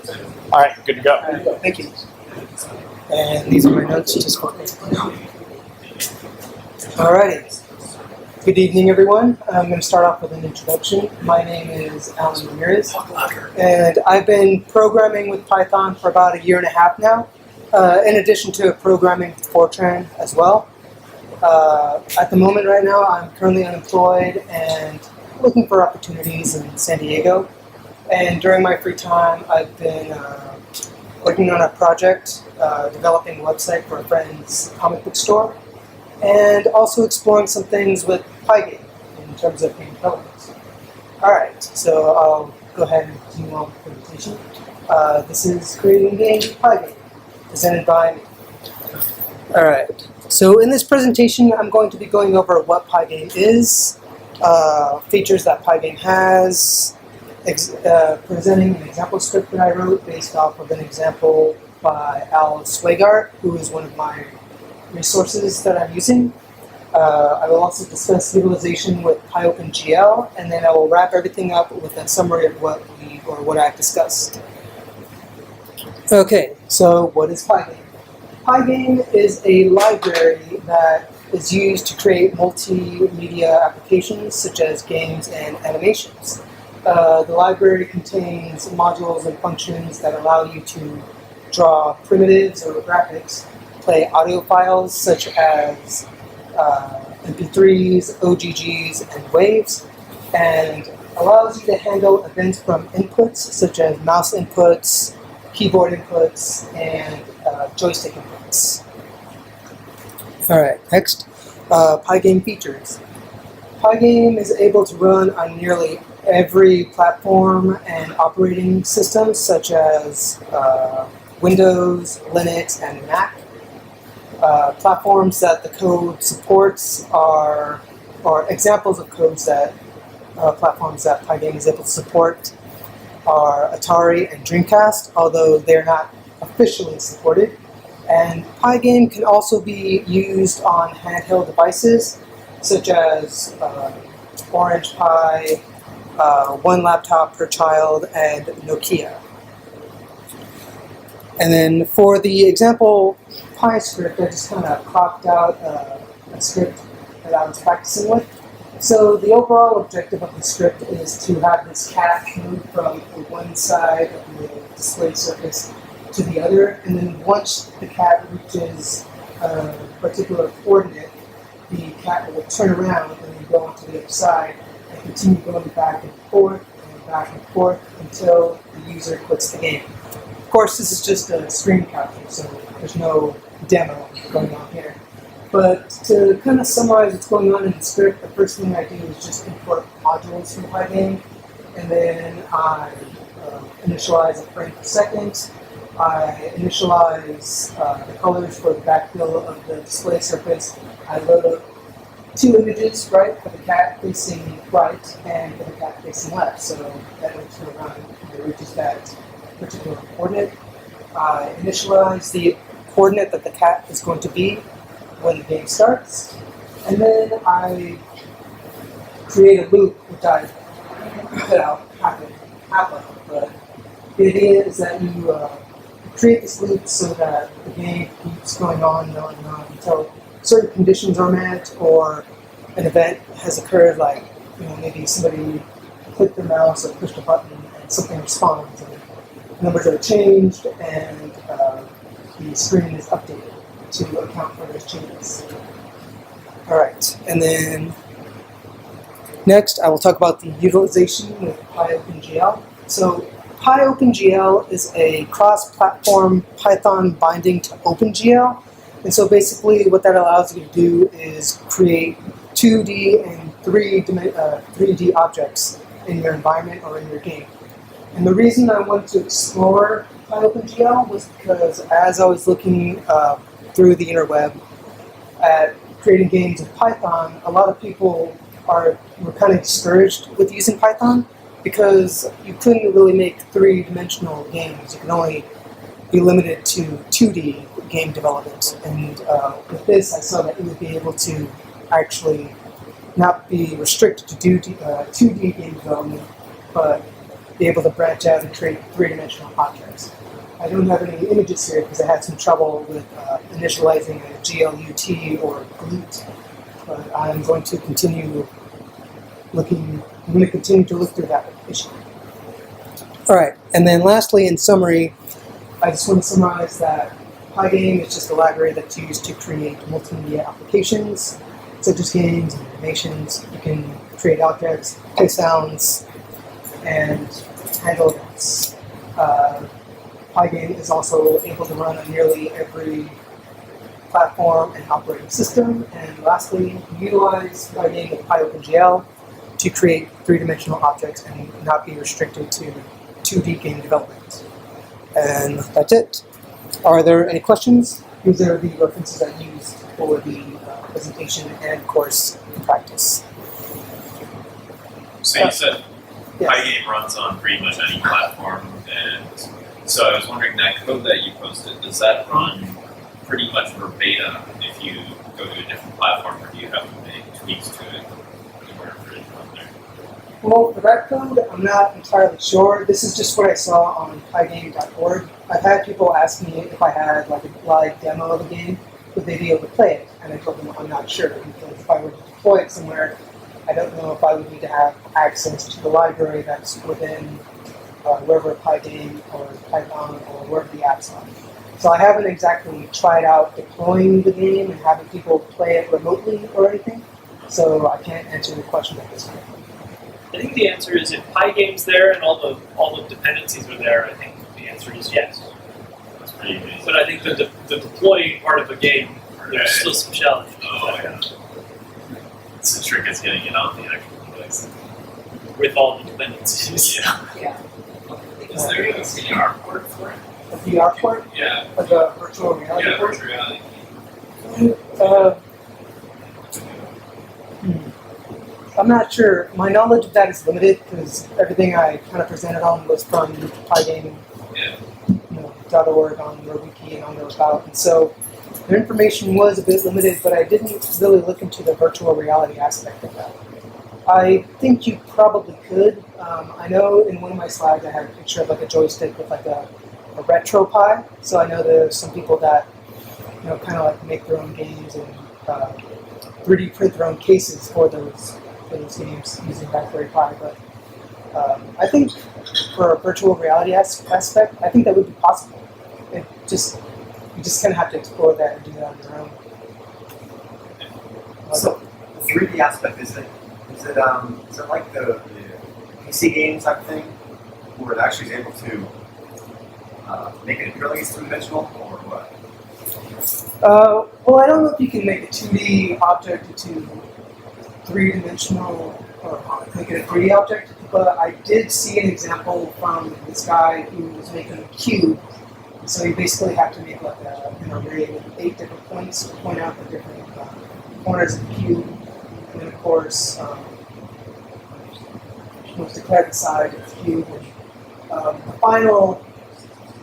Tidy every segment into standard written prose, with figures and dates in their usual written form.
All right, good to go. Thank you. And these are my notes just for Alrighty. Good evening, everyone. I'm going to start off with an introduction. My name is Ramirez, and I've been programming with Python for about 1.5 years now, in addition to programming with Fortran as well. At the moment right now, I'm currently unemployed and looking for opportunities in San Diego. And during my free time, I've been working on a project, developing a website for a friend's comic book store, and also exploring some things with Pygame in terms of game development. Alright, so I'll go ahead and continue on with the presentation. This is creating games with Pygame, presented by me. Alright, so in this presentation I'm going to be going over what Pygame is, features that Pygame has, presenting an example script that I wrote based off of an example by Al Swigart, who is one of my resources that I'm using. I will also discuss utilization with PyOpenGL, and then I will wrap everything up with a summary of what I've discussed. Okay, so what is Pygame? Pygame is a library that is used to create multimedia applications such as games and animations. The library contains modules and functions that allow you to draw primitives or graphics, play audio files such as MP3s, OGGs, and waves, and allows you to handle events from inputs such as mouse inputs, keyboard inputs, and joystick inputs. Alright, next, Pygame features. Pygame is able to run on nearly every platform and operating system such as Windows, Linux, and Mac. Platforms that the code supports are examples of codes that platforms that Pygame is able to support are Atari and Dreamcast, although they're not officially supported. And Pygame can also be used on handheld devices such as Orange Pi, one laptop per child, and Nokia. And then for the example Pi script, I just kind of cropped out a script that I was practicing with. So the overall objective of the script is to have this cat move from one side of the display surface to the other, and then once the cat reaches a particular coordinate, the cat will turn around and then go onto the other side and continue going back and forth until the user quits the game. Of course, this is just a screen capture, so there's no demo going on here. But to kind of summarize what's going on in the script, the first thing I do is just import modules from Pygame, and then I initialize a frame per second. I initialize the colors for the backfill of the display surface. I load up 2 images, right, for the cat facing right and for the cat facing left, so that will turn around and it reaches that particular coordinate. I initialize the coordinate that the cat is going to be when the game starts, and then I create a loop, which I cut out half of, but the idea is that you create this loop so that the game keeps going on and on and on until certain conditions are met or an event has occurred, like maybe somebody clicked the mouse or pushed a button and something responds and numbers are changed and the screen is updated to account for those changes. Alright, and then next I will talk about the utilization with PyOpenGL. So PyOpenGL is a cross-platform Python binding to OpenGL. And so basically what that allows you to do is create 2D and 3D objects in your environment or in your game. And the reason I wanted to explore PyOpenGL was because as I was looking through the interweb at creating games with Python, a lot of people were kind of discouraged with using Python because you couldn't really make 3-dimensional games. You could only be limited to 2D game development. And with this, I saw that you would be able to actually not be restricted to 2D game development, but be able to branch out and create three-dimensional objects. I don't have any images here because I had some trouble with initializing a GLUT or GLUT, but I'm going to continue looking. I'm going to continue to look through that issue. All right, and then lastly, in summary, I just want to summarize that Pygame is just a library that's used to create multimedia applications, such as games and animations. You can create objects, play sounds, and handle events. Pygame is also able to run on nearly every platform and operating system. And lastly, utilize Pygame with PyOpenGL to create three-dimensional objects and not be restricted to 2D game development. And that's it. Are there any questions? These are the references I used for the presentation and course practice. So you said yes. Pygame runs on pretty much any platform, and so I was wondering, that code that you posted, does that run pretty much verbatim if you go to a different platform, or do you have to make tweaks to it in order for it to run there? Well, for that code, I'm not entirely sure. This is just what I saw on pygame.org. I've had people ask me if I had like a live demo of the game, would they be able to play it? And I told them I'm not sure, because if I were to deploy it somewhere, I don't know if I would need to have access to the library that's within wherever Pygame or Python or wherever the apps are. So I haven't exactly tried out deploying the game and having people play it remotely or anything, so I can't answer the question at this point. I think the answer is if Pygame's there and all the dependencies are there, I think the answer is yes. That's pretty amazing. But I think the deploying part of a game, there's still some challenge. Oh, yeah. It's the trick is getting it on the actual device. With all the dependencies. Yeah. Yeah. Is there a VR port for it? A VR port? Yeah. Like a virtual reality Yeah, port? virtual reality. I'm not sure. My knowledge of that is limited because everything I kind of presented on was from Pygame, Yeah. .org on their wiki and on their about. And so their information was a bit limited, but I didn't really look into the virtual reality aspect of that. I think you probably could. I know in one of my slides I had a picture of like a joystick with like a retro Pi. So I know there's some people that kind of like make their own games and 3D print their own cases for those games using Raspberry Pi. But I think for a virtual reality aspect, I think that would be possible. You just kind of have to explore that and do that on your own. So the 3D aspect, is it like the PC game type thing, where it actually is able to make it purely three-dimensional, or what? Well, I don't know if you can make a 2D object into three-dimensional, or make it a 3D object, but I did see an example from this guy who was making a cube. So you basically have to make like an array with 8 different points to point out the different corners of the cube, and then of course you must declare the size of the cube. And, the final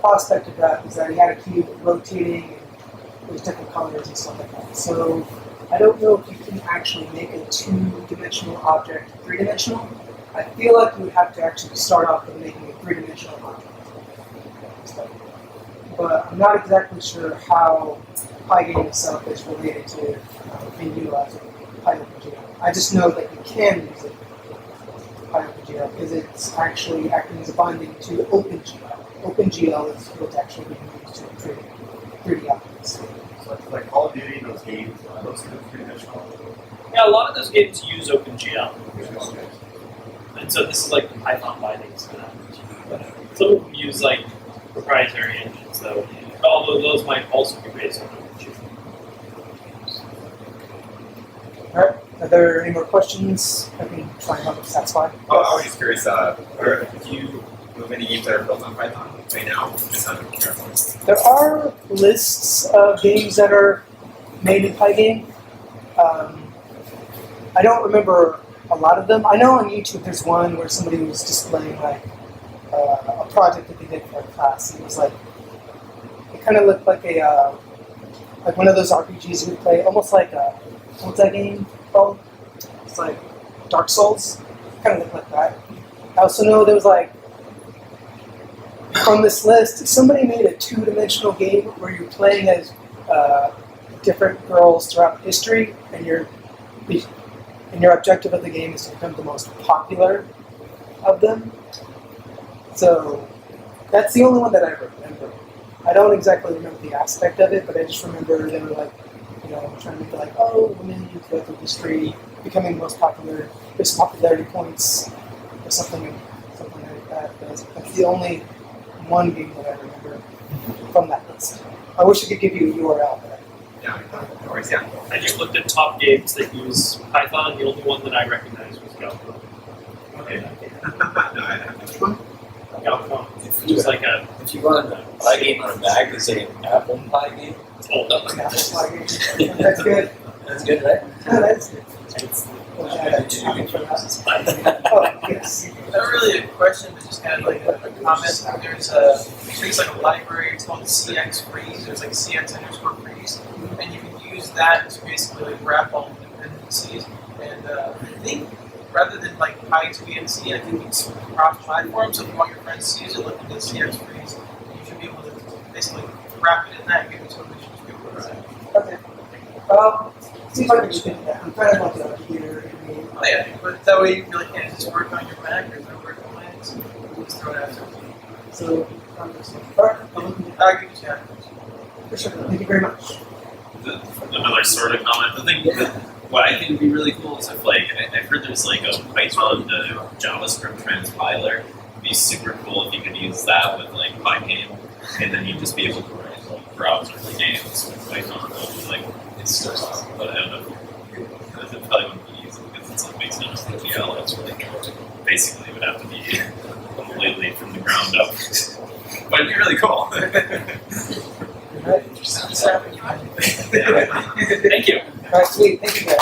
prospect of that is that he had a cube rotating and with different colors and stuff like that. So I don't know if you can actually make a 2-dimensional object 3-dimensional. I feel like you would have to actually start off with making a 3-dimensional object. But I'm not exactly sure how Pygame itself is related to being utilized with PyOpenGL. I just know that you can use it with PyOpenGL because it's actually acting as a binding to OpenGL. OpenGL is what's actually being used to create 3D objects. So like Call of Duty, those games, those are three-dimensional. Yeah, a lot of those games use OpenGL. And so this is like the Python bindings to that. Some of them use like proprietary engines, though. Although those might also be based on OpenGL. Alright, are there any more questions? I can try and help satisfy. Oh, I was just curious, do you know many games that are built on Python right now? Just out of curiosity. There are lists of games that are made in Pygame. I don't remember a lot of them. I know on YouTube there's one where somebody was displaying like a project that they did for a class. It was like, it kind of looked like like one of those RPGs we play, almost like what's that game called? It's like Dark Souls. It kind of looked like that. I also know there was like on this list, somebody made a two-dimensional game where you're playing as different girls throughout history, and your objective of the game is to become the most popular of them. So that's the only one that I remember. I don't exactly remember the aspect of it, but I just remember they were like, trying to make it like, oh, women go through history, becoming the most popular, there's popularity points, or something like that. That's the only one game that I remember from that list. I wish I could give you a URL, but Yeah, no worries, yeah. I just looked at top games that use Python. The only one that I recognized was Go. Okay. No, I have no. Go. Which is like a If you run a Pygame on a Mac, is it an Apple Pygame? hold up. yeah, that's good. That's good, right? No, that's good. It's Oh, yes. Not really a question, but just kind of like a comment. There's like a library, it's called CX Freeze. There's like CX underscore freeze, and you can use that to basically like wrap all the dependencies. And I think rather than like Py2EMC, I think it's cross-platform. So if you want your friends to use it, look into CX Freeze. You should be able to basically wrap it in that and give it to them. They should just be able to run it. Okay. See if I can just get that. I'm kind of like here. Oh yeah, but that way you really can't just work on your Mac or no work on Linux. So you just throw it out there. So, alright, I'll give you that. for sure. Thank you very much. Another sort of comment. The thing that what I think would be really cool is if I've heard there's like a Python to JavaScript transpiler. It'd be super cool if you could use that with like Pygame, and then you'd just be able to write like browser games with Python. Like it's so awesome, but I don't know. It probably wouldn't be easy because it's like based on GL. It's really basically it would have to be completely from the ground up, but it'd be really cool. Alright. Thank you. Alright, sweet. Thank you guys.